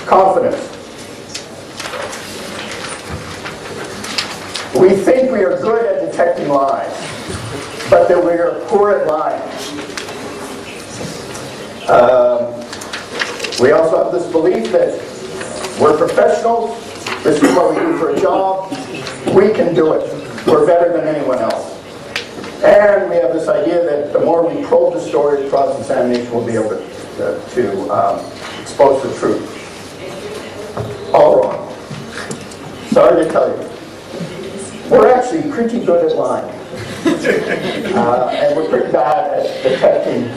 Confidence. We think we are good at detecting lies, but that we are poor at lying. We also have this belief that we're professionals, this is what we do for a job, we can do it, we're better than anyone else. And we have this idea that the more we probe the story, cross-examination will be able to expose the truth. All wrong. Sorry to tell you. We're actually pretty good at lying. And we're pretty bad at detecting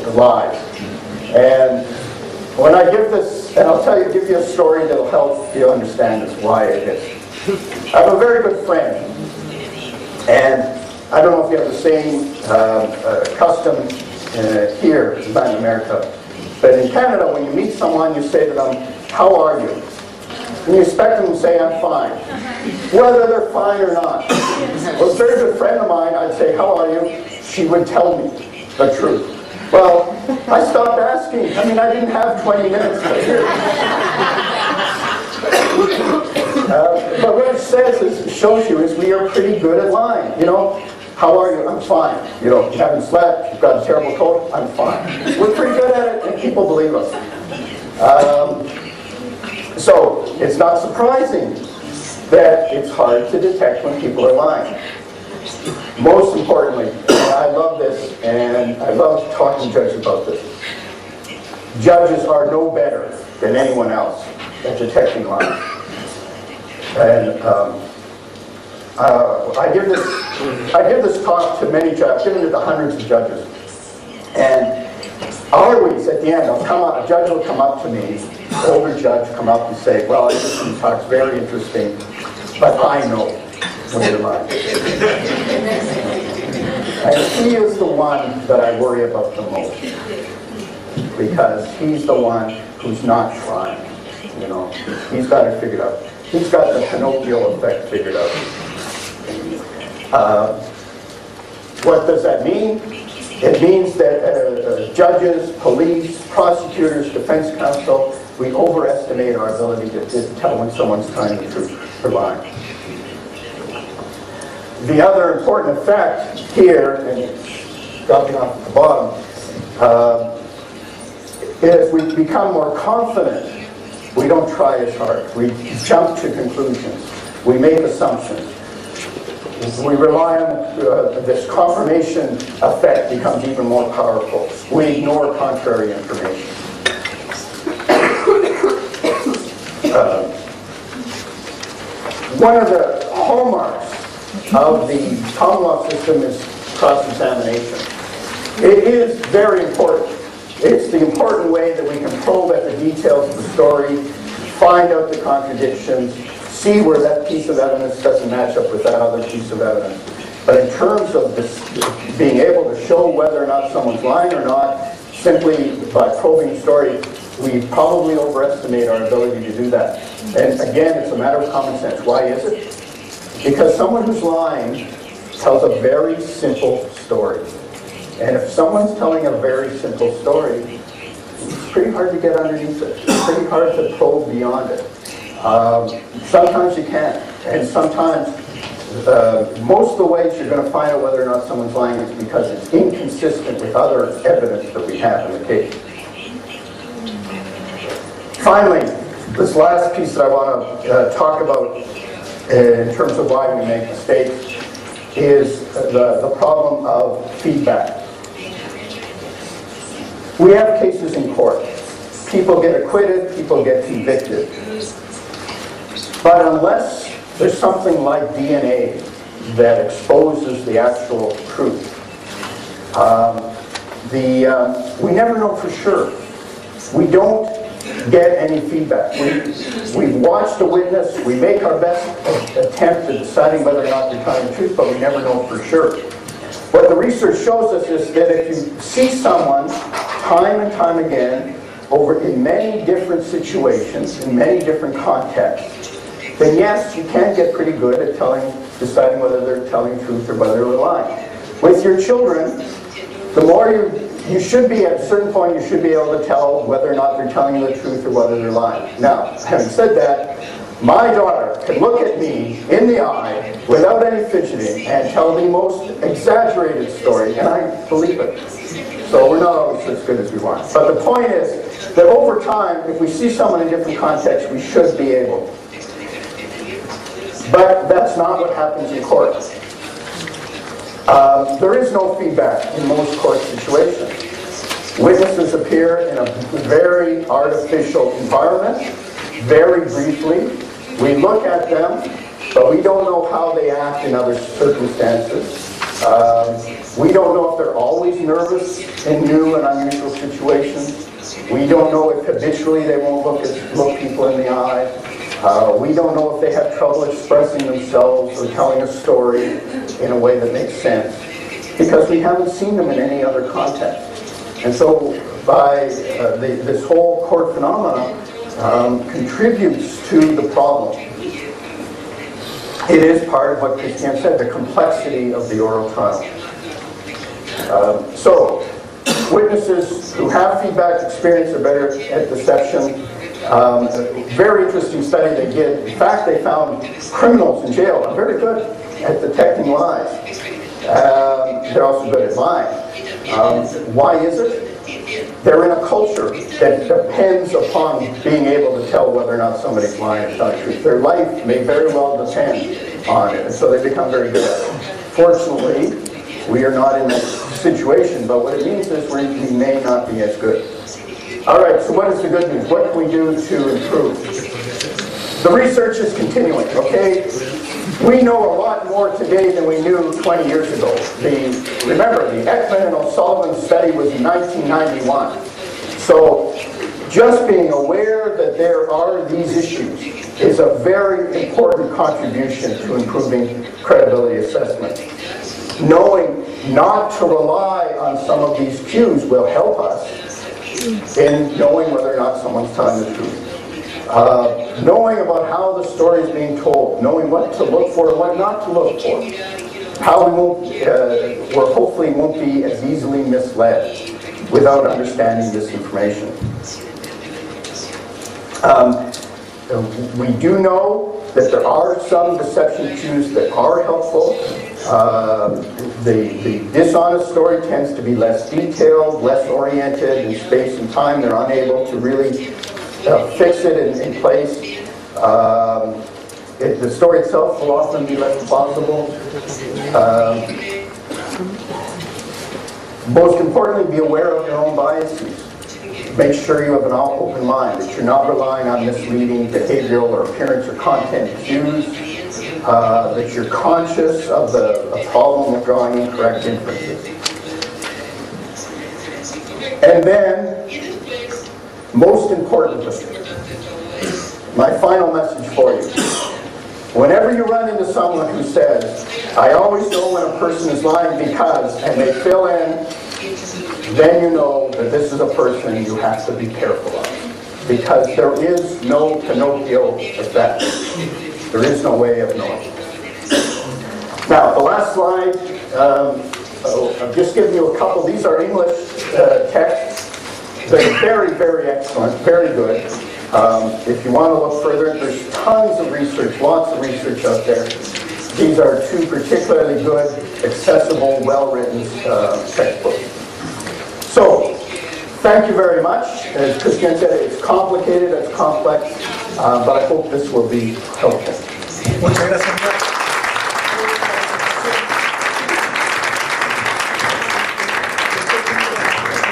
the lies. And when I give this, and I'll give you a story that'll help you understand this, why it is. I have a very good friend, and I don't know if you have the same custom here in Latin America, but in Canada, when you meet someone, you say to them, "How are you?" And you expect them to say, "I'm fine," whether they're fine or not. Well, a very good friend of mine, I'd say, "How are you?" She would tell me the truth. Well, I stopped asking. I mean, I didn't have 20 minutes to hear. But what it says is, it shows you, is we are pretty good at lying. You know, how are you? I'm fine. You know, you haven't slept, you've got a terrible cold, I'm fine. We're pretty good at it, and people believe us. So, it's not surprising that it's hard to detect when people are lying. Most importantly, and I love this, and I love talking to judges about this, judges are no better than anyone else at detecting lying. And I give this talk to many judges. I've given it to hundreds of judges. And always at the end, a judge will come up to me, older judge, come up and say, "Well, I think this talk's very interesting, but I know when you're lying." And he is the one that I worry about the most, because he's the one who's not trying. You know, he's got it figured out. He's got the Pinocchio effect figured out. What does that mean? It means that judges, police, prosecutors, defense counsel, we overestimate our ability to tell when someone's telling the truth or lying. The other important effect here, and dropping off at the bottom, is we become more confident. We don't try as hard. We jump to conclusions. We make assumptions. We rely on this confirmation effect becomes even more powerful. We ignore contrary information. One of the hallmarks of the common law system is cross-examination. It is very important. It's the important way that we can probe at the details of the story, find out the contradictions, see where that piece of evidence doesn't match up with that other piece of evidence. But in terms of this, being able to show whether or not someone's lying or not, simply by probing the story, we probably overestimate our ability to do that. And again, it's a matter of common sense. Why is it? Because someone who's lying tells a very simple story. And if someone's telling a very simple story, it's pretty hard to get underneath it. It's pretty hard to probe beyond it. Sometimes you can, and sometimes most of the ways you're going to find out whether or not someone's lying is because it's inconsistent with other evidence that we have in the case. Finally, this last piece that I want to talk about in terms of why we make mistakes is the problem of feedback. We have cases in court. People get acquitted, people get convicted. But unless there's something like DNA that exposes the actual truth, we never know for sure. We don't get any feedback. We've watched a witness, we make our best attempt at deciding whether or not they're telling the truth, but we never know for sure. What the research shows us is that if you see someone time and time again, in many different situations, in many different contexts, then yes, you can get pretty good at deciding whether they're telling the truth or whether they're lying. With your children, the more you you should be, at a certain point, you should be able to tell whether or not they're telling you the truth or whether they're lying. Now, having said that, my daughter can look at me in the eye without any fidgeting and tell the most exaggerated story, and I believe it. So we're not always as good as we want. But the point is that over time, if we see someone in different contexts, we should be able. But that's not what happens in court. There is no feedback in most court situations. Witnesses appear in a very artificial environment, very briefly. We look at them, but we don't know how they act in other circumstances. We don't know if they're always nervous in new and unusual situations. We don't know if habitually they won't look people in the eye. We don't know if they have trouble expressing themselves or telling a story in a way that makes sense, because we haven't seen them in any other context. And so by this whole court phenomena contributes to the problem. It is part of what Christiane said, the complexity of the oral trial. So, witnesses who have feedback experience are better at deception. Very interesting study they did. In fact, they found criminals in jail are very good at detecting lies. They're also good at lying. Why is it? They're in a culture that depends upon being able to tell whether or not somebody's lying or telling the truth. Their life may very well depend on it, and so they become very good at it. Fortunately, we are not in that situation, but what it means is we may not be as good. All right, so what is the good news? What can we do to improve? The research is continuing, okay? We know a lot more today than we knew 20 years ago. Remember, the Ekman and O'Sullivan study was in 1991. So just being aware that there are these issues is a very important contribution to improving credibility assessment. Knowing not to rely on some of these cues will help us in knowing whether or not someone's telling the truth. Knowing about how the story is being told, knowing what to look for and what not to look for, how we won't, or hopefully won't be as easily misled without understanding this information. We do know that there are some deception cues that are helpful. The dishonest story tends to be less detailed, less oriented in space and time. They're unable to really fix it in place. The story itself will often be less plausible. Most importantly, be aware of your own biases. Make sure you have an open mind, that you're not relying on misleading behavioral or appearance or content cues, that you're conscious of the problem of drawing incorrect inferences. And then, most importantly, my final message for you. Whenever you run into someone who says, I always know when a person is lying because, and they fill in, then you know that this is a person you have to be careful of. Because there is no Pinocchio effect. There is no way of knowing. Now, the last slide, I've just given you a couple. These are English texts. They're very, very excellent, very good. If you want to look further, there's tons of research, lots of research out there. These are two particularly good, accessible, well-written textbooks. So, thank you very much. As Christiane said, it's complicated, it's complex, but I hope this will be helpful. Muchas gracias.